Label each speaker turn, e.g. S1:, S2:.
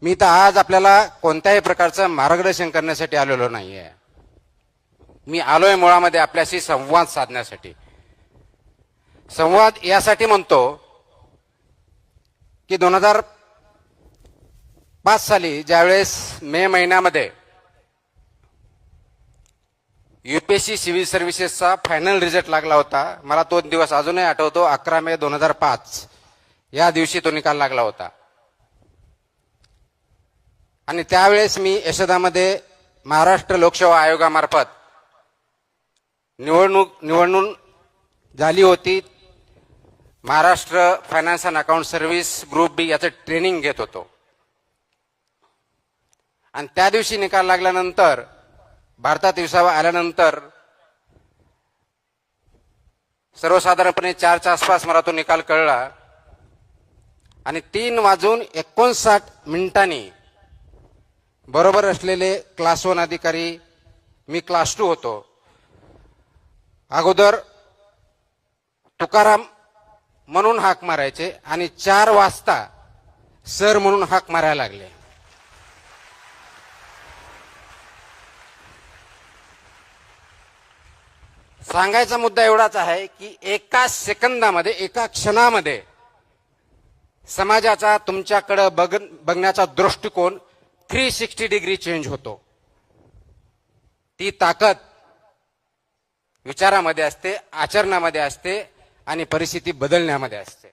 S1: मी तर आज आपल्याला कोणत्याही प्रकारचं मार्गदर्शन करण्यासाठी आलेलो नाहीये. मी आलोय मुळामध्ये आपल्याशी संवाद साधण्यासाठी. संवाद यासाठी म्हणतो की 2005 साली ज्यावेळेस मे महिन्यामध्ये यूपीएससी सिव्हिल सर्व्हिसेसचा फायनल रिझल्ट लागला होता. मला तो दिवस अजूनही आठवतो. 11 मे 2005 या दिवशी तो निकाल लागला होता. आणि त्यावेळेस मी यशोदामध्ये महाराष्ट्र लोकसेवा आयोगामार्फत निवडणूक झाली होती. Maharashtra finance and account service group B याचं ट्रेनिंग घेत होतो. आणि त्या दिवशी निकाल लागल्यानंतर भारतात विसावा आल्यानंतर सर्वसाधारणपणे 4च्या आसपास मला तो निकाल कळला. आणि 3:59 बरोबर असलेले क्लास 1 अधिकारी, मी क्लास 2 होतो. अगोदर तुकाराम म्हणून हाक मारायचे आणि 4 वाजता सर म्हणून हाक मारायला लागले. सांगायचा मुद्दा एवढाच आहे की एका सेकंदामध्ये, एका क्षणामध्ये समाजाचा तुमच्याकडे बघण्याचा दृष्टिकोन 360 डिग्री चेंज होतो. ती ताकद विचारामध्ये असते, आचरणामध्ये असते आणि परिस्थिती बदलण्यामध्ये असते.